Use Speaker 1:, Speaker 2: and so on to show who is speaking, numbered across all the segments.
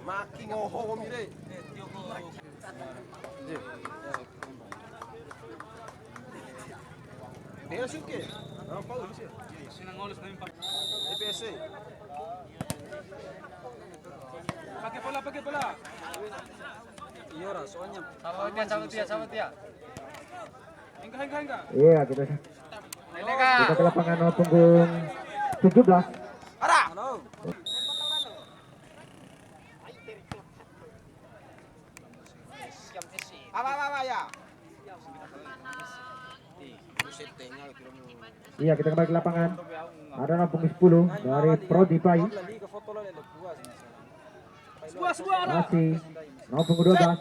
Speaker 1: Maki ngoho mire. Dia sih ke? Apa sih? Sinang olos namin pa. EPS. Pakai bola. Iya, soalnya. Sama dia. Enggak.
Speaker 2: Iya, kita ke lapangan nomor punggung 17.
Speaker 1: Ara. Apa ya?
Speaker 2: Iya, kita kembali ke lapangan. Ada nomor punggung 10 dari Prodi Pai. Masih nomor punggung 12.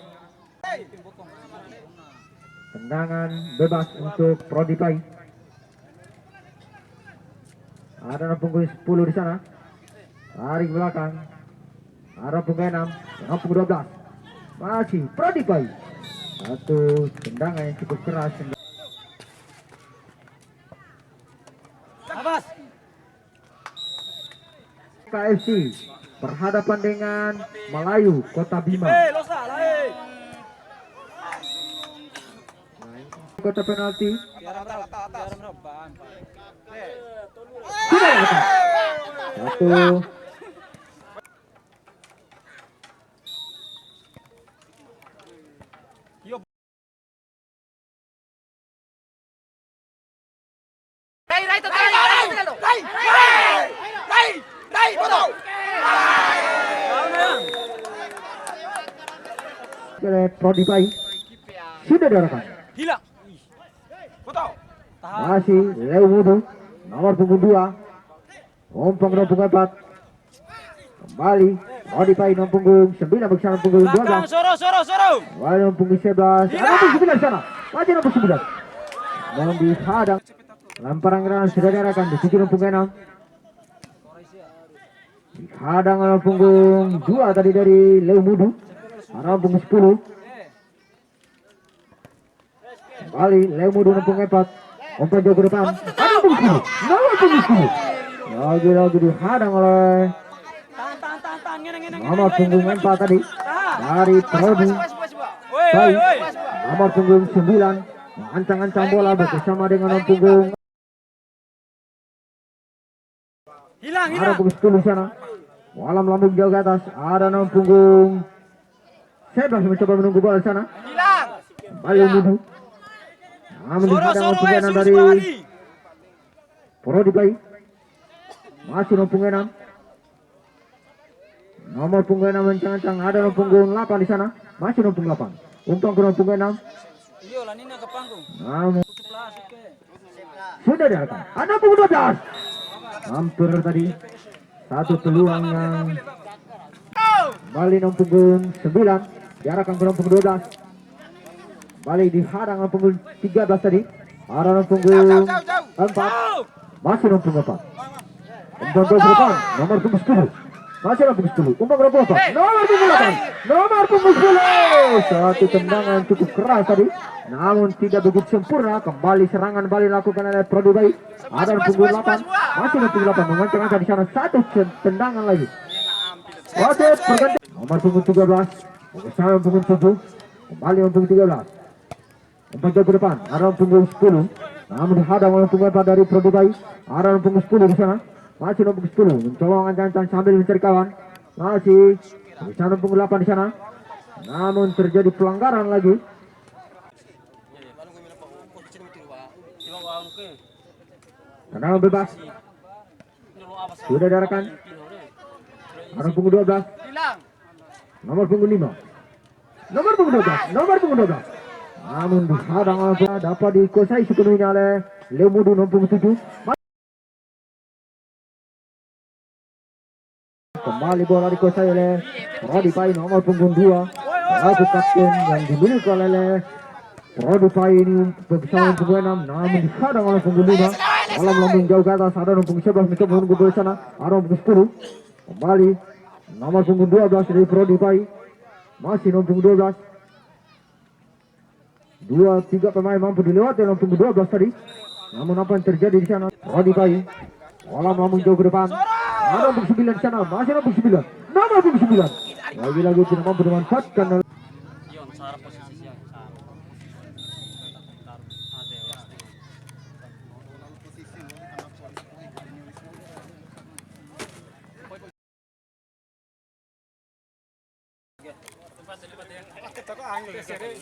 Speaker 2: Tendangan bebas untuk Prodi Pai. Ada nomor punggung 10 di sana. Tarik belakang. Ada punggung 6, nomor punggung 12. Masih Prodi Pai. Satu tendangan yang cukup keras.
Speaker 1: Awas.
Speaker 2: KFC berhadapan dengan Melayu Kota Bima. Kota penalti. Satu. Prodi Pai sudah diarahkan.
Speaker 1: Hilang. Foto.
Speaker 2: Masih Leo Mudu nomor punggung 2. Ompong nomor punggung 4. Kembali Prodi Pai nomor punggung 9 bersama punggung 12.
Speaker 1: Soro.
Speaker 2: Kembali nomor punggung 11. Nomor punggung 9 sana. Masih nomor 9. Namun dihadang. Lemparan granat sudah diarahkan di sisi nomor punggung 6. Dihadang nomor punggung 2 tadi dari Leo Mudu. Nomor punggung 10. Kembali Leo Mudu nomor punggung 4. Umpan jauh ke depan. Nomor punggung 10. Nomor punggung 10. Lagi dihadang oleh nomor punggung 4 tadi dari Prodi Pai. Nomor punggung 9 mengancang-ancang bola bersama dengan nomor punggung
Speaker 1: Hilang.
Speaker 2: Ada punggung 10 sana. Bola melambung jauh ke atas. Ada nomor punggung 11 mencoba menunggu bola sana.
Speaker 1: Hilang.
Speaker 2: Kembali Mudu. Namun dihadang nomor punggung 6 dari Prodi Pai. Masih nomor punggung 6. Nomor punggung 6 mencang-cang. Ada nomor punggung 8 di sana. Masih nomor punggung 8. Umpan ke nomor punggung 6. Namun sudah diarahkan. Ada punggung 12. Hampir tadi satu peluang yang kembali nomor punggung 9 diarahkan ke nomor punggung 12. Kembali dihadang nomor punggung 13 tadi. Ada nomor punggung 4. Masih nomor punggung 4. Umpan ke depan nomor punggung 10. Masih nomor punggung 10. Umpan ke nomor 4. Nomor punggung 8. Nomor punggung 10. Satu tendangan cukup keras tadi. Namun tidak begitu sempurna. Kembali serangan balik dilakukan oleh Prodi Pai. Ada nomor punggung 8. Masih nomor punggung 8. Mengancam-ancam di sana. Satu tendangan lagi. Wasit berganti. Nomor punggung 13. Bersama punggung 7. Kembali nomor punggung 13. Umpan jauh ke depan. Ada nomor punggung 10. Namun dihadang oleh punggung 4 dari Prodi Pai. Ada nomor punggung 10 di sana. Masih nomor punggung 10. Mencoba mengancam-ancam sambil mencari kawan. Masih bersama nomor punggung 8 di sana. Namun terjadi pelanggaran lagi. Tendangan bebas sudah diarahkan. Nomor punggung 12. Nomor punggung 5. Nomor punggung 12. Nomor punggung 12. Namun dihadang dapat dikuasai sepenuhnya oleh Leo Mudu nomor punggung 7. Kembali bola dikuasai oleh Prodi Pai nomor punggung 2. Satu kapten yang dimiliki oleh Prodi Pai ini bersama punggung 6. Namun dihadang oleh punggung 5. Bola melambung jauh ke atas. Ada nomor punggung 11 mencoba menunggu bola sana. Ada nomor punggung 10. Kembali nomor punggung 12 dari Prodi Pai. Masih nomor punggung 12. 2-3 pemain mampu dilewati nomor punggung 12 tadi. Namun apa yang terjadi di sana? Prodi Pai. Bola melambung jauh ke depan. Ada nomor 9 di sana. Masih nomor 9. Nomor punggung 9. Lagi-lagi tidak mampu dimanfaatkan.
Speaker 3: Yon, sarap posisinya. Sarap. Ada ya.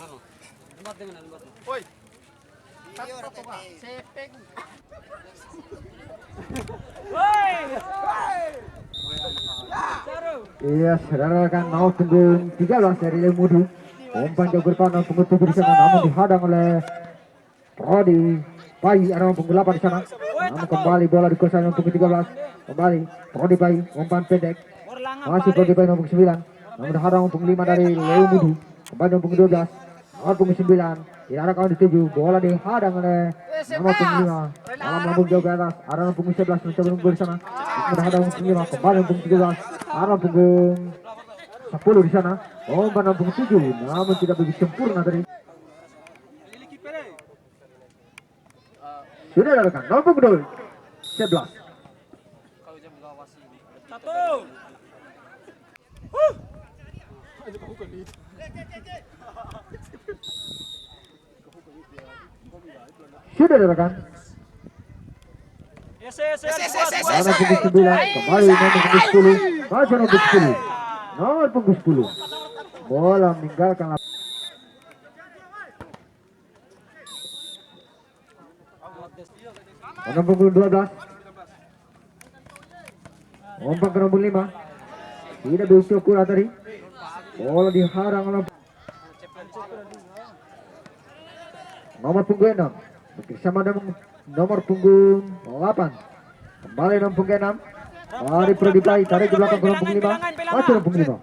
Speaker 3: Tempat dengan tempat.
Speaker 1: Woi.
Speaker 2: Iya, saudara kan mau punggung 13 dari Lemudu. Umpan jauh ke depan nomor punggung 7 di sana, namun dihadang oleh Prodi Pai. Ada nomor punggung 8 di sana. Namun kembali bola dikuasai nomor punggung 13. Kembali Prodi Pai, umpan pendek. Masih Prodi Pai nomor punggung 9. Namun dihadang nomor punggung 5 dari Lemudu. Kembali nomor punggung 12. Nomor punggung 9. Tidak ada kawan dituju. Bola dihadang oleh nomor punggung 5. Bola melambung jauh ke atas. Ada nomor punggung 11 mencoba menunggu di sana. Namun dihadang nomor punggung 5. Kembali nomor punggung 13. Ada punggung 10 di sana. Umpan nomor punggung 7. Namun tidak begitu sempurna tadi. Sudah dilakukan. Nomor punggung 11.
Speaker 3: Satu.
Speaker 2: Sudah dilakukan.
Speaker 3: Yes.
Speaker 2: Nomor punggung 9. Kembali nomor punggung 10. Masih nomor punggung 10. Nomor punggung 10. Bola meninggalkan lapangan. Nomor punggung 12. Umpan ke nomor 5. Tidak bisa kurang tadi. Bola diharang oleh nomor punggung 6. Bersama dengan nomor punggung 8. Kembali nomor punggung 6. Dari Prodi Pai, tarik ke belakang ke nomor punggung 5. Masih nomor punggung 5.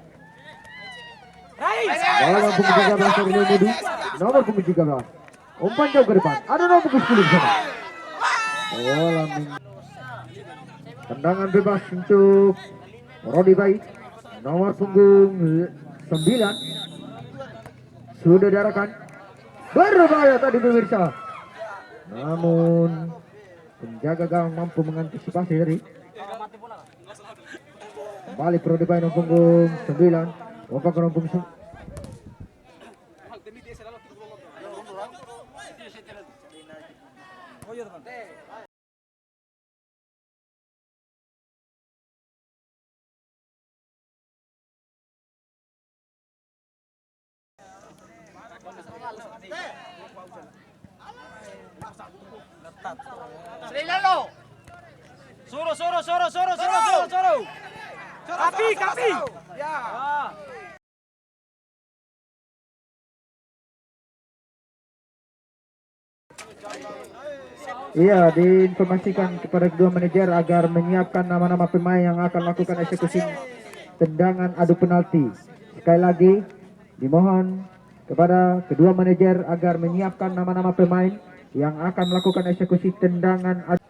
Speaker 2: Bola nomor punggung 13 dari Lemudu. Nomor punggung 13. Umpan jauh ke depan. Ada nomor punggung 10 di sana. Bola tendangan bebas untuk Prodi Pai. Nomor punggung 9. Sudah diarahkan. Berbahaya tadi pemirsa. Namun penjaga gawang mampu mengantisipasi tadi. Kembali Prodi Pai nomor punggung 9. Umpan ke nomor punggung 9.
Speaker 3: Suruh. Kapi. Ya.
Speaker 2: Iya, diinformasikan kepada kedua manajer agar menyiapkan nama-nama pemain yang akan melakukan eksekusi tendangan adu penalti. Sekali lagi, dimohon kepada kedua manajer agar menyiapkan nama-nama pemain yang akan melakukan eksekusi tendangan adu.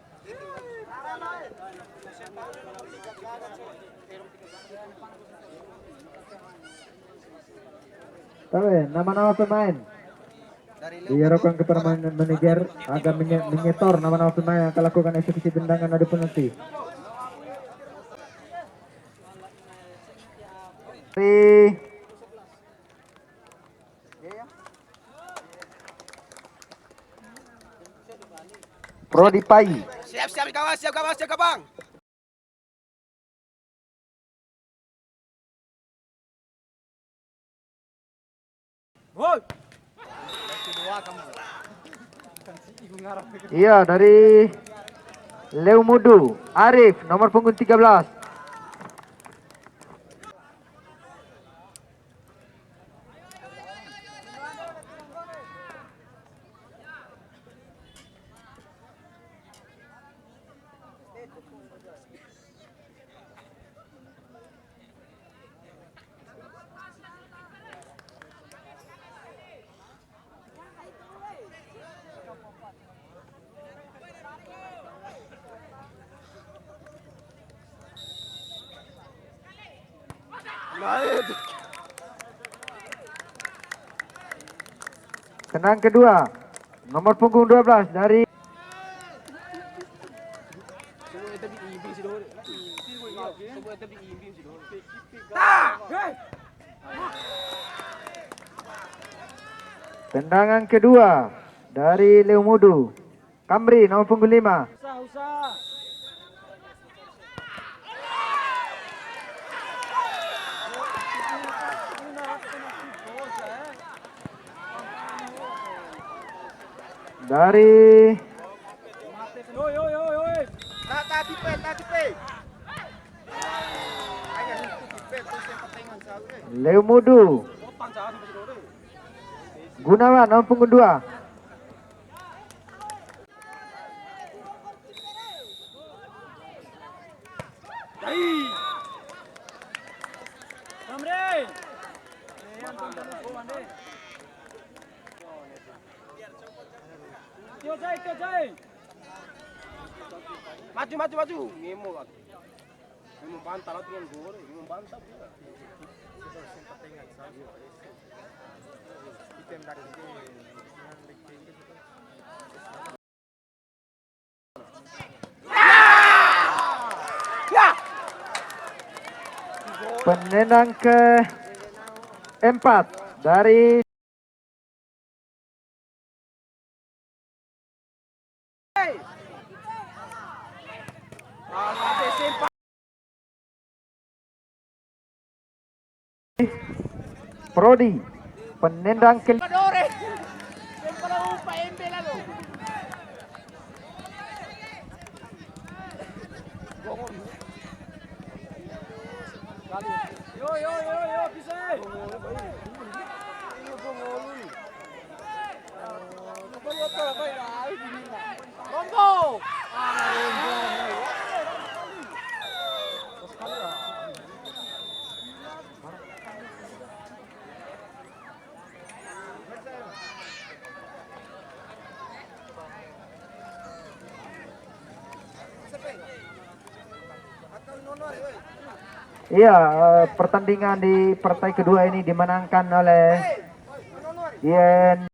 Speaker 2: Nama-nama pemain diharapkan kepada manajer agar menyetor nama-nama pemain yang akan lakukan eksekusi tendangan adu penalti. Prodi Pai.
Speaker 1: Siap kawan.
Speaker 2: Iya, dari Lemudu Arif nomor punggung 13. Tendangan kedua, nomor punggung 12 dari tendangan kedua dari Leomudu. Kamri nomor punggung 5.
Speaker 3: Usah.
Speaker 2: Dari
Speaker 3: Oi.
Speaker 1: Tak tipe. Ayo tipe terus yang pertengahan satu.
Speaker 2: Leomudu.
Speaker 3: Potong jangan sampai situ.
Speaker 2: Gunawan nomor punggung 2.
Speaker 3: Kamri. Tio Jai.
Speaker 1: Maju. Ngemo lagi. Ngemo bantal lagi yang gue, ngemo bantal.
Speaker 2: Penendang ke 4 dari Prodi. Penendang ke
Speaker 3: Yo, bisa. Rombo.
Speaker 2: Iya, pertandingan di partai kedua ini dimenangkan oleh Yen